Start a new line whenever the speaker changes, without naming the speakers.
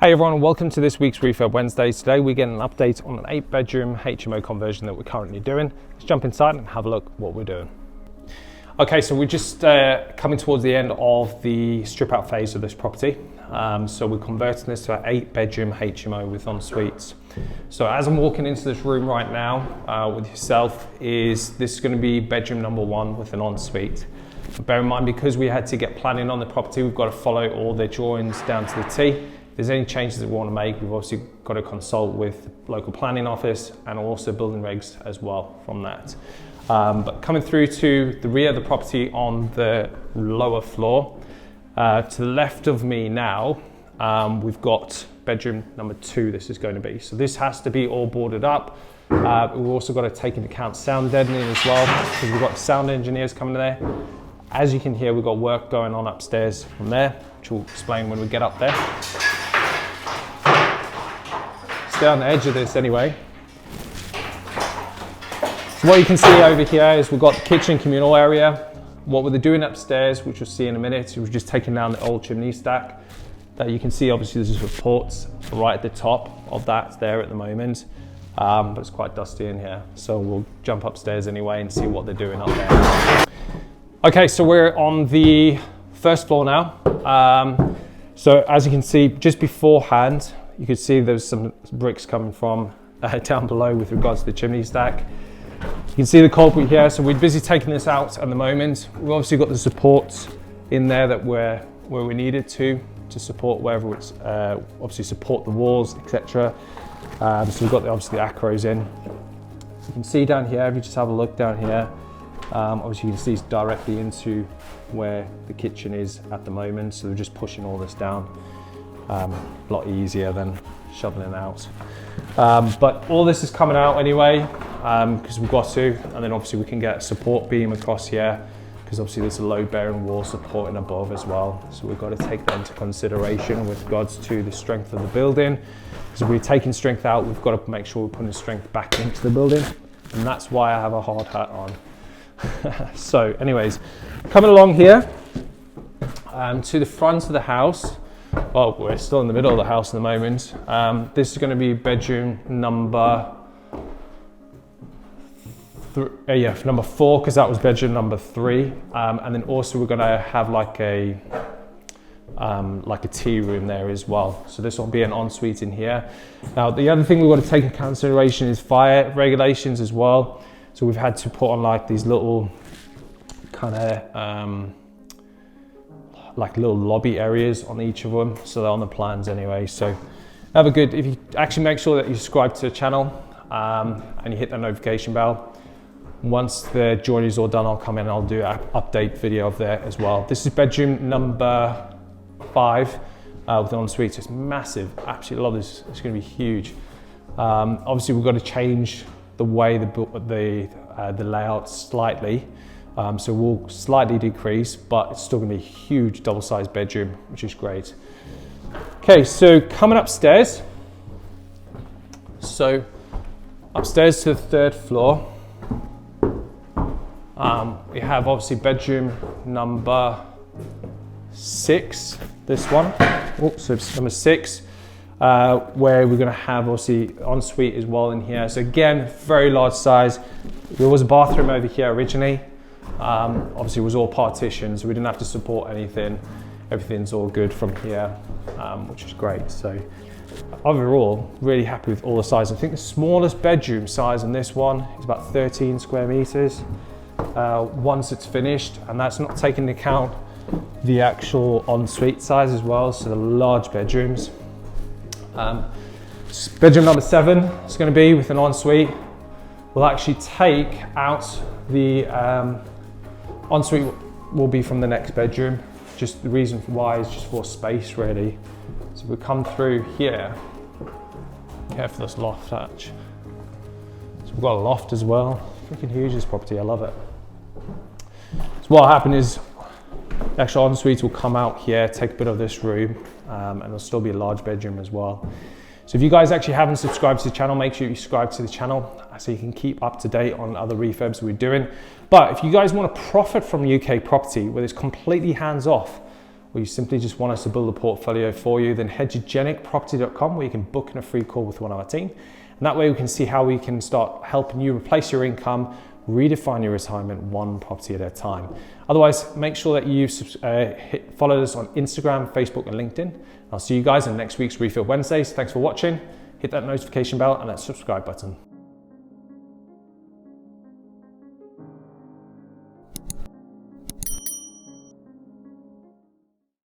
Hey everyone, and welcome to this week's Refurb Wednesdays. Today we're getting an update on an 8-bedroom HMO conversion that we're currently doing. Let's jump inside and have a look what we're doing. Okay, so we're just coming towards the end of the strip out phase of this property. So we're converting this to an 8-bedroom HMO with en-suites. So as I'm walking into this room right now with yourself, this is going to be bedroom number 1 with an ensuite. Bear in mind, because we had to get planning on the property, we've got to follow all the drawings down to the T. If there's any changes that we want to make, we've obviously got to consult with the local planning office and also building regs as well from that. But coming through to the rear of the property on the lower floor, to the left of me now, we've got bedroom number 2 this is going to be. So this has to be all boarded up. We've also got to take into account sound deadening as well, because we've got sound engineers coming there. As you can hear, we've got work going on upstairs from there, which we'll explain when we get up there. Stay on the edge of this anyway. So what you can see over here is we've got the kitchen communal area. What we're doing upstairs, which you'll see in a minute, is we're just taking down the old chimney stack. That you can see, obviously there's just ports right at the top of that there at the moment. But it's quite dusty in here. So we'll jump upstairs anyway and see what they're doing up there. Okay, so we're on the first floor now. So as you can see, just beforehand, you could see there's some bricks coming from down below with regards to the chimney stack. You can see the culprit here, so we're busy taking this out at the moment. We've obviously got the supports in there that where we needed to support wherever it's obviously support the walls, etc. So we've got obviously the acros in. You can see down here, if you just have a look down here, obviously you can see it's directly into where the kitchen is at the moment. So we're just pushing all this down. A lot easier than shoveling out. But all this is coming out anyway, because we've got to, and then obviously we can get a support beam across here, because obviously there's a load bearing wall supporting above as well. So we've got to take that into consideration with regards to the strength of the building. Because if we're taking strength out, we've got to make sure we're putting strength back into the building. And that's why I have a hard hat on. So anyways, coming along here to the front of the house. Well, we're still in the middle of the house at the moment. This is going to be bedroom number number 4, because that was bedroom number 3. And then also we're going to have like a tea room there as well. So this will be an ensuite in here. Now, the other thing we've got to take into consideration is fire regulations as well. So we've had to put on like these little kind of like little lobby areas on each of them, so they're on the plans anyway. So have a good, if you actually make sure that you subscribe to the channel and you hit that notification bell. Once the joinery is all done, I'll come in and I'll do an update video of that as well. This is bedroom number 5 with an ensuite. It's massive, absolutely love this. It's going to be huge. Obviously we've got to change the way the layout slightly. So we'll slightly decrease, but it's still going to be a huge double-sized bedroom, which is great. Okay, so coming upstairs. So upstairs to the 3rd floor, we have obviously bedroom number 6. This one, so it's number 6, where we're going to have obviously ensuite as well in here. So again, very large size. There was a bathroom over here originally. Obviously it was all partitioned, so we didn't have to support anything. Everything's all good from here, which is great. So overall, really happy with all the size. I think the smallest bedroom size on this one is about 13 square meters once it's finished, and that's not taking into account the actual ensuite size as well, so the large bedrooms. Bedroom number 7 is going to be with an ensuite. We'll actually take out the ensuite will be from the next bedroom. Just the reason why is just for space really. So we come through here. Careful this loft hatch. So we've got a loft as well. Freaking huge this property, I love it. So what will happen is the actual ensuite will come out here, take a bit of this room, and there'll still be a large bedroom as well. So if you guys actually haven't subscribed to the channel, make sure you subscribe to the channel so you can keep up to date on other refurbs we're doing. But if you guys want to profit from UK property where it's completely hands off, or you simply just want us to build a portfolio for you, then head to jenicproperty.com where you can book in a free call with one of our team. And that way we can see how we can start helping you replace your income, redefine your retirement one property at a time. Otherwise, make sure that you follow us on Instagram, Facebook, and LinkedIn. I'll see you guys in next week's Refurb Wednesdays. Thanks for watching. Hit that notification bell and that subscribe button.